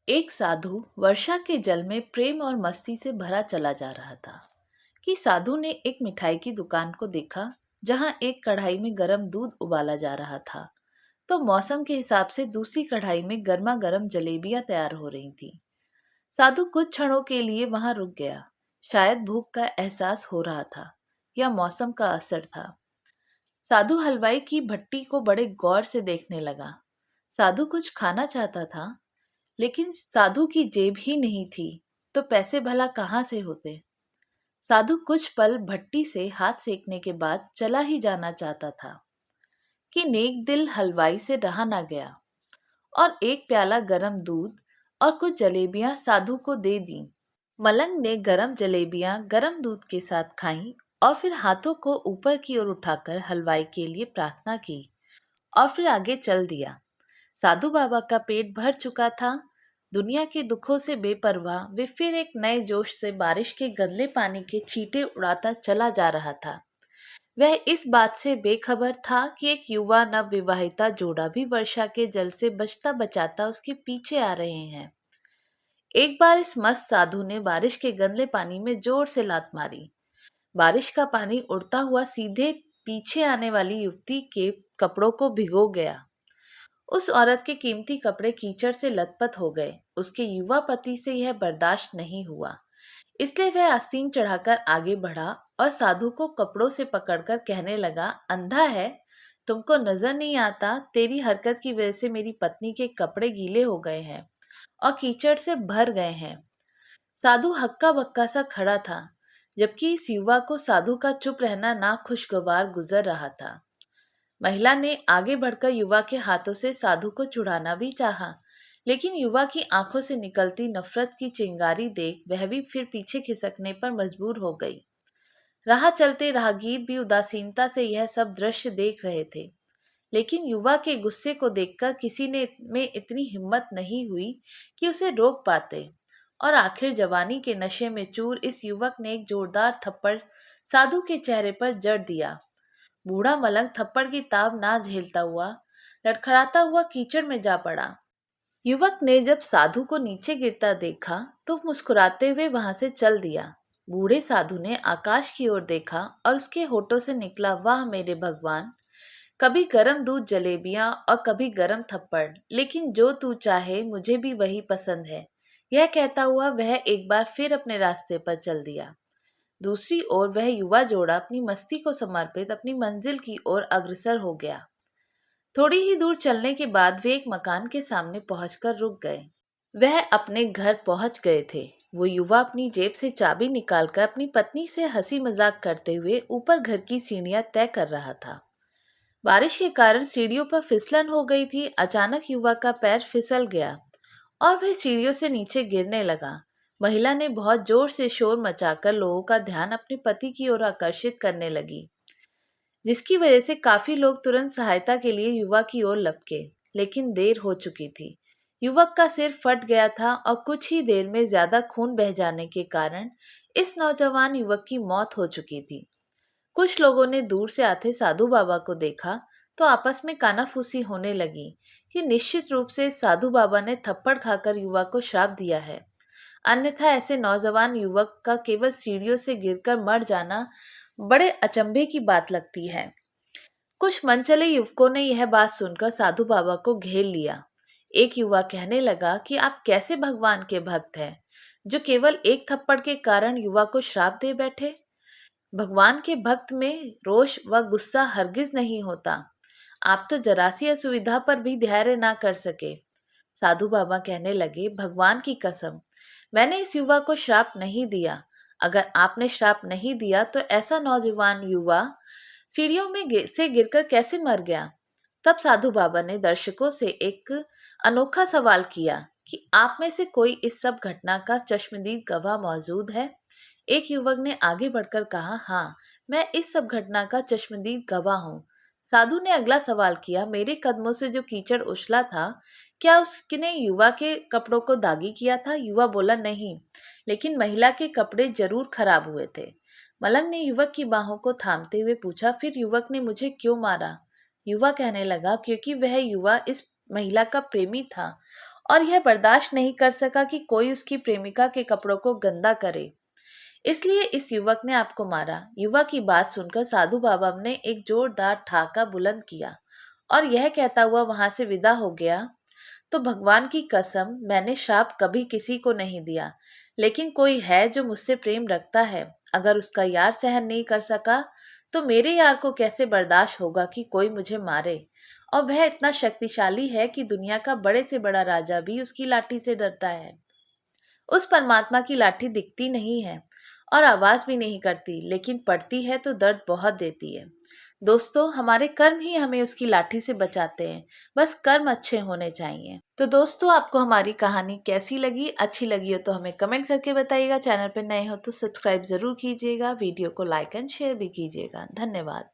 एक साधु वर्षा के जल में प्रेम और मस्ती से भरा चला जा रहा था कि साधु ने एक मिठाई की दुकान को देखा जहां एक कढ़ाई में गर्म दूध उबाला जा रहा था। तो मौसम के हिसाब से दूसरी कढ़ाई में गर्मा गर्म जलेबियां तैयार हो रही थी। साधु कुछ क्षणों के लिए वहां रुक गया। शायद भूख का एहसास हो रहा था या मौसम का असर था। साधु हलवाई की भट्टी को बड़े गौर से देखने लगा। साधु कुछ खाना चाहता था, लेकिन साधु की जेब ही नहीं थी, तो पैसे भला कहाँ से होते। साधु कुछ पल भट्टी से हाथ सेकने के बाद चला ही जाना चाहता था कि नेक दिल हलवाई से रहा ना गया और एक प्याला गरम दूध और कुछ जलेबियां साधु को दे दी। मलंग ने गरम जलेबियां गरम दूध के साथ खाईं और फिर हाथों को ऊपर की ओर उठाकर हलवाई के लिए प्रार्थना की और फिर आगे चल दिया। साधु बाबा का पेट भर चुका था। दुनिया के दुखों से बेपरवाह वे फिर एक नए जोश से बारिश के गंदले पानी के छींटे उड़ाता चला जा रहा था। वह इस बात से बेखबर था कि एक युवा नवविवाहिता जोड़ा भी वर्षा के जल से बचता बचाता उसके पीछे आ रहे हैं। एक बार इस मस्त साधु ने बारिश के गंदले पानी में जोर से लात मारी। बारिश का पानी उड़ता हुआ सीधे पीछे आने वाली युवती के कपड़ों को भिगो गया। उस औरत के कीमती कपड़े कीचड़ से लथपथ हो गए। उसके युवा पति से यह बर्दाश्त नहीं हुआ, इसलिए वह आस्तीन चढ़ाकर आगे बढ़ा और साधु को कपड़ों से पकड़कर कहने लगा, अंधा है, तुमको नजर नहीं आता? तेरी हरकत की वजह से मेरी पत्नी के कपड़े गीले हो गए हैं और कीचड़ से भर गए हैं। साधु हक्का बक्का सा खड़ा था, जबकि इस युवा को साधु का चुप रहना नाखुशगवार गुजर रहा था। महिला ने आगे बढ़कर युवा के हाथों से साधु को छुड़ाना भी चाहा, लेकिन युवा की आंखों से निकलती नफरत की चिंगारी देख वह भी फिर पीछे खिसकने पर मजबूर हो गई। राह चलते राहगीर भी उदासीनता से यह सब दृश्य देख रहे थे, लेकिन युवा के गुस्से को देखकर किसी ने में इतनी हिम्मत नहीं हुई कि उसे रोक पाते। और आखिर जवानी के नशे में चूर इस युवक ने एक जोरदार थप्पड़ साधु के चेहरे पर जड़ दिया। बूढ़ा मलंग थप्पड़ की ताब ना झेलता हुआ लड़खड़ाता हुआ कीचड़ में जा पड़ा। युवक ने जब साधु को नीचे गिरता देखा तो मुस्कुराते हुए वहां से चल दिया। बूढ़े साधु ने आकाश की ओर देखा और उसके होठों से निकला, वाह मेरे भगवान, कभी गरम दूध जलेबियां और कभी गरम थप्पड़, लेकिन जो तू चाहे मुझे भी वही पसंद है। यह कहता हुआ वह एक बार फिर अपने रास्ते पर चल दिया। दूसरी ओर वह युवा जोड़ा अपनी मस्ती को समर्पित अपनी मंजिल की ओर अग्रसर हो गया। थोड़ी ही दूर चलने के बाद वे एक मकान के सामने पहुंचकर रुक गए। वह अपने घर पहुंच गए थे। वो युवा अपनी जेब से चाबी निकालकर अपनी पत्नी से हंसी मजाक करते हुए ऊपर घर की सीढ़ियां तय कर रहा था। बारिश के कारण सीढ़ियों पर फिसलन हो गई थी। अचानक युवा का पैर फिसल गया और वह सीढ़ियों से नीचे गिरने लगा। महिला ने बहुत जोर से शोर मचाकर लोगों का ध्यान अपने पति की ओर आकर्षित करने लगी, जिसकी वजह से काफी लोग तुरंत सहायता के लिए युवा की ओर लपके, लेकिन देर हो चुकी थी। युवक का सिर फट गया था और कुछ ही देर में ज्यादा खून बह जाने के कारण इस नौजवान युवक की मौत हो चुकी थी। कुछ लोगों ने दूर से आते साधु बाबा को देखा तो आपस में कानाफूसी होने लगी कि निश्चित रूप से साधु बाबा ने थप्पड़ खाकर युवा को श्राप दिया है, अन्यथा ऐसे नौजवान युवक का केवल सीढ़ियों से गिरकर मर जाना बड़े अचंभे की बात लगती है। कुछ मनचले युवकों ने यह बात सुनकर साधु बाबा को घेर लिया। एक युवा कहने लगा कि आप कैसे भगवान के भक्त हैं, जो केवल एक थप्पड़ के कारण युवा को श्राप दे बैठे। भगवान के भक्त में रोष व गुस्सा हरगिज नहीं होता। आप तो जरा सी असुविधा पर भी धैर्य ना कर सके। साधु बाबा कहने लगे, भगवान की कसम, मैंने इस युवा को श्राप नहीं दिया। अगर आपने श्राप नहीं दिया तो ऐसा नौजवान युवा सीढ़ियों में से गिरकर कैसे मर गया? तब साधु बाबा ने दर्शकों से एक अनोखा सवाल किया कि आप में से कोई इस सब घटना का चश्मदीद गवाह मौजूद है? एक युवक ने आगे बढ़कर कहा, हाँ, मैं इस सब घटना का चश्मदीद गवाह हूँ। साधु ने अगला सवाल किया, मेरे कदमों से जो कीचड़ उछला था, क्या उसने युवा के कपड़ों को दागी किया था? युवा बोला, नहीं, लेकिन महिला के कपड़े जरूर खराब हुए थे। मलंग ने युवक की बाहों को थामते हुए पूछा, फिर युवक ने मुझे क्यों मारा? युवा कहने लगा, क्योंकि वह युवा इस महिला का प्रेमी था और यह बर्दाश्त नहीं कर सका कि कोई उसकी प्रेमिका के कपड़ों को गंदा करे। इसलिए इस युवक ने आपको मारा। युवक की बात सुनकर साधु बाबा ने एक जोरदार ठहाका बुलंद किया और यह कहता हुआ वहां से विदा हो गया, तो भगवान की कसम, मैंने श्राप कभी किसी को नहीं दिया, लेकिन कोई है जो मुझसे प्रेम रखता है। अगर उसका यार सहन नहीं कर सका तो मेरे यार को कैसे बर्दाश्त होगा कि कोई मुझे मारे। और वह इतना शक्तिशाली है कि दुनिया का बड़े से बड़ा राजा भी उसकी लाठी से डरता है। उस परमात्मा की लाठी दिखती नहीं है और आवाज भी नहीं करती, लेकिन पड़ती है तो दर्द बहुत देती है। दोस्तों, हमारे कर्म ही हमें उसकी लाठी से बचाते हैं। बस कर्म अच्छे होने चाहिए। तो दोस्तों, आपको हमारी कहानी कैसी लगी? अच्छी लगी हो तो हमें कमेंट करके बताइएगा। चैनल पर नए हो तो सब्सक्राइब जरूर कीजिएगा। वीडियो को लाइक एंड शेयर भी कीजिएगा। धन्यवाद।